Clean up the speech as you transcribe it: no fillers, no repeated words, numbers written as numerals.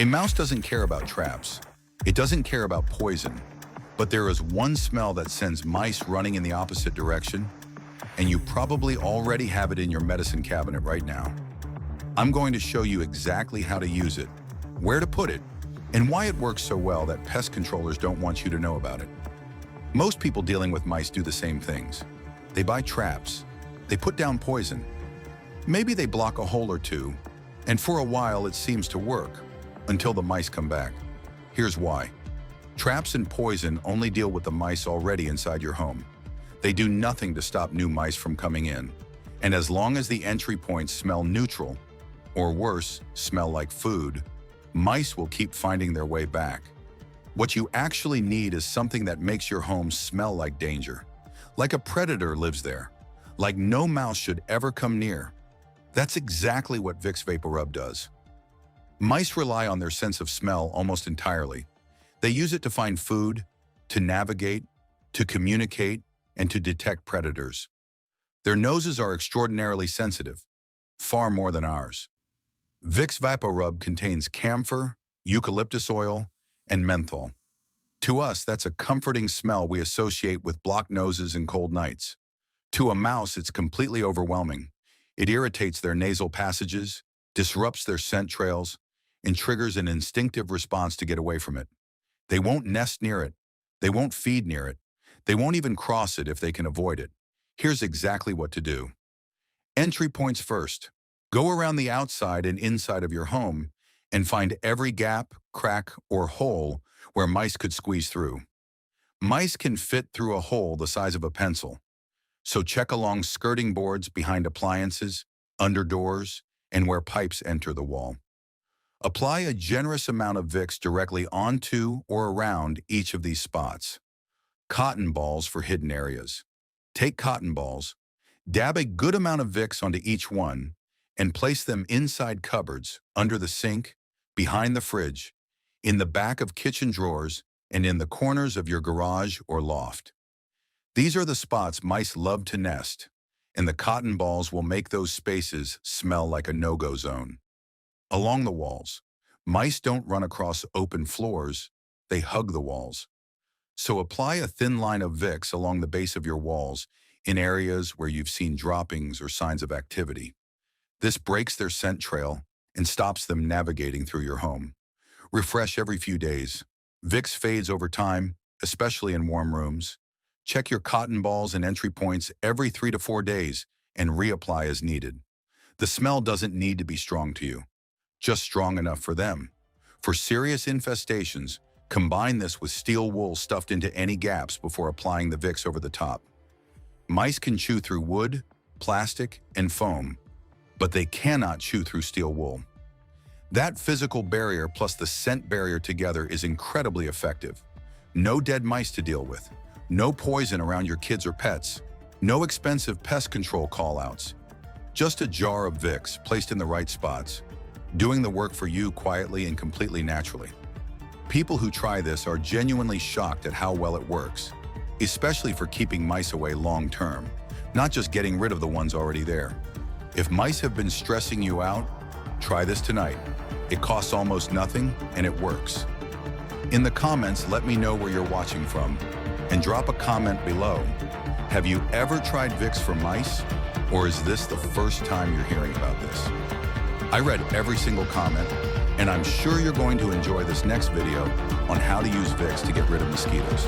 A mouse doesn't care about traps. It doesn't care about poison. But there is one smell that sends mice running in the opposite direction, and you probably already have it in your medicine cabinet right now. I'm going to show you exactly how to use it, where to put it, and why it works so well that pest controllers don't want you to know about it. Most people dealing with mice do the same things. They buy traps. They put down poison. Maybe they block a hole or two, and for a while it seems to work, until the mice come back. Here's why. Traps and poison only deal with the mice already inside your home. They do nothing to stop new mice from coming in. And as long as the entry points smell neutral, or worse, smell like food, mice will keep finding their way back. What you actually need is something that makes your home smell like danger, like a predator lives there, like no mouse should ever come near. That's exactly what Vicks VapoRub does. Mice rely on their sense of smell almost entirely. They use it to find food, to navigate, to communicate, and to detect predators. Their noses are extraordinarily sensitive, far more than ours. Vicks VapoRub contains camphor, eucalyptus oil, and menthol. To us, that's a comforting smell we associate with blocked noses and cold nights. To a mouse, it's completely overwhelming. It irritates their nasal passages, disrupts their scent trails, and triggers an instinctive response to get away from it. They won't nest near it. They won't feed near it. They won't even cross it if they can avoid it. Here's exactly what to do. Entry points first. Go around the outside and inside of your home and find every gap, crack, or hole where mice could squeeze through. Mice can fit through a hole the size of a pencil. So check along skirting boards behind appliances, under doors, and where pipes enter the wall. Apply a generous amount of Vicks directly onto or around each of these spots. Cotton balls for hidden areas. Take cotton balls, dab a good amount of Vicks onto each one, and place them inside cupboards, under the sink, behind the fridge, in the back of kitchen drawers, and in the corners of your garage or loft. These are the spots mice love to nest, and the cotton balls will make those spaces smell like a no-go zone. Along the walls, mice don't run across open floors, they hug the walls. So apply a thin line of Vicks along the base of your walls in areas where you've seen droppings or signs of activity. This breaks their scent trail and stops them navigating through your home. Refresh every few days. Vicks fades over time, especially in warm rooms. Check your cotton balls and entry points every 3 to 4 days and reapply as needed. The smell doesn't need to be strong to you, just strong enough for them. For serious infestations, combine this with steel wool stuffed into any gaps before applying the Vicks over the top. Mice can chew through wood, plastic, and foam, but they cannot chew through steel wool. That physical barrier plus the scent barrier together is incredibly effective. No dead mice to deal with, no poison around your kids or pets, no expensive pest control call-outs. Just a jar of Vicks placed in the right spots, doing the work for you quietly and completely naturally. People who try this are genuinely shocked at how well it works, especially for keeping mice away long-term, not just getting rid of the ones already there. If mice have been stressing you out, try this tonight. It costs almost nothing and it works. In the comments, let me know where you're watching from and drop a comment below. Have you ever tried Vicks for mice? Or is this the first time you're hearing about this? I read every single comment, and I'm sure you're going to enjoy this next video on how to use Vicks to get rid of mosquitoes.